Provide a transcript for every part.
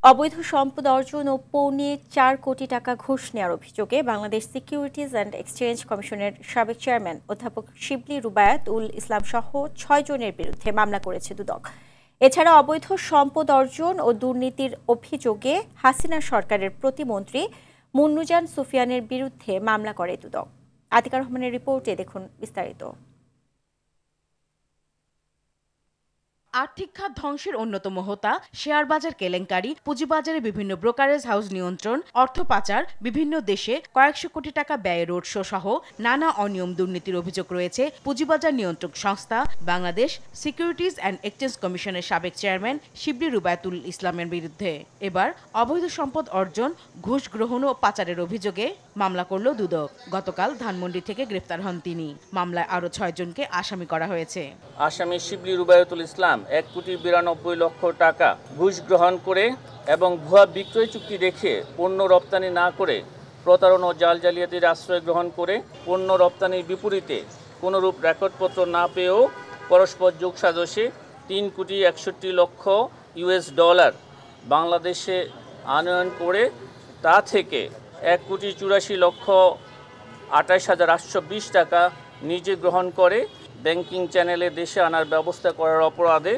অবৈধ সম্পদ অর্জন ও পৌনে ৪ কোটি টাকা ঘুষ নেওয়ার অভিযোগে বাংলাদেশ সিকিউরিটিজ অ্যান্ড এক্সচেঞ্জ কমিশনের সাবেক চেয়ারম্যান অধ্যাপক শিবলি রুবায়াত উল ইসলাম সহ ৬ জনের বিরুদ্ধে মামলা করেছে দুদক। এছাড়া অবৈধ সম্পদ অর্জন ও দুর্নীতির অভিযোগে হাসিনা সরকারের প্রতিমন্ত্রী মুন্নুজান সুফিয়ানের বিরুদ্ধে মামলা করে দুদক। আতিকা রহমানের রিপোর্টে দেখুন বিস্তারিত। আর্থিক খাত ধ্বংসের অন্যতম হোতা শেয়ার বাজার কেলেঙ্কারি, পুঁজিবাজারে বিভিন্ন ব্রোকারেজ হাউস নিয়ন্ত্রণ, অর্থ পাচার, বিভিন্ন দেশে কয়েকশো কোটি টাকা ব্যয়ে রোড শো সহ নানা অনিয়ম দুর্নীতির অভিযোগ রয়েছে পুঁজিবাজার নিয়ন্ত্রক সংস্থা বাংলাদেশ সিকিউরিটিজ অ্যান্ড এক্সচেঞ্জ কমিশনের সাবেক চেয়ারম্যান শিবলি রুবায়াতুল ইসলামের বিরুদ্ধে। এবার অবৈধ সম্পদ অর্জন, ঘুষ গ্রহণ ও পাচারের অভিযোগে মামলা করল দুদক। গতকাল ধানমন্ডি থেকে গ্রেফতার হন তিনি। মামলায় আরও ৬ জনকে আসামি করা হয়েছে। আসামি শিবলি রুবায়াতুল ইসলাম ১,৯২,০০,০০০ টাকা ঘুষ গ্রহণ করে এবং ভুয়া বিক্রয় চুক্তি রেখে পণ্য রপ্তানি না করে প্রতারণা ও জাল জালিয়াতির আশ্রয় গ্রহণ করে পণ্য রপ্তানির বিপরীতে কোনোরূপ রেকর্ডপত্র না পেয়েও পরস্পর যোগসাজশে $3,61,00,000 বাংলাদেশে আনয়ন করে তা থেকে $1,84,28,820 টাকা নিজে গ্রহণ করে ব্যাংকিং চ্যানেলে দেশে আনার ব্যবস্থা করার অপরাধে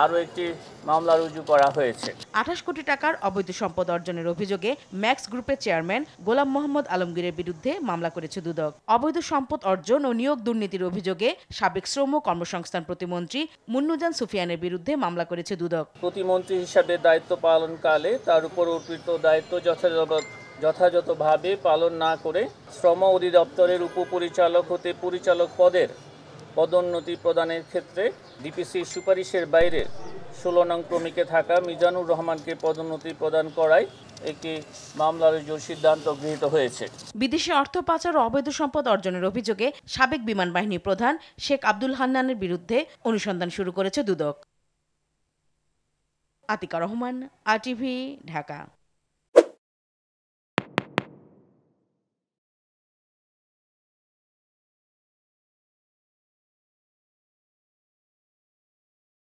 আরও একটি মামলা রুজু করা হয়েছে। ২৮ কোটি টাকার অবৈধ সম্পদ অর্জনের অভিযোগে ম্যাক্স গ্রুপের চেয়ারম্যান গোলাম মোহাম্মদ আলমগীরের বিরুদ্ধে মামলা করেছে দুদক। অবৈধ সম্পদ অর্জন ও নিয়োগ দুর্নীতির অভিযোগে সাবেক শ্রম কর্মসংস্থান প্রতিমন্ত্রী মুন্নুজান সুফিয়ানের বিরুদ্ধে মামলা করেছে দুদক। প্রতিমন্ত্রী হিসাবে দায়িত্ব পালনকালে তার উপর অর্পিত দায়িত্ব যথাযথভাবে পালন না করে শ্রম অধিদপ্তরের উপপরিচালক হতে পরিচালক পদের পদোন্নতি প্রদানের ক্ষেত্রে ডিপিসির সুপারিশের বাইরে ১৬ নং ক্রমিকে থাকা মিজানুর রহমানকে পদোন্নতি প্রদান করায় একটি মামলা রুজুর সিদ্ধান্ত গৃহীত হয়েছে। বিদেশি অর্থ পাচার ও অবৈধ সম্পদ অর্জনের অভিযোগে সাবেক বিমান বাহিনী প্রধান শেখ আব্দুল হান্নানের বিরুদ্ধে অনুসন্ধান শুরু করেছে দুদক। আতিকা রহমান, RTV, ঢাকা।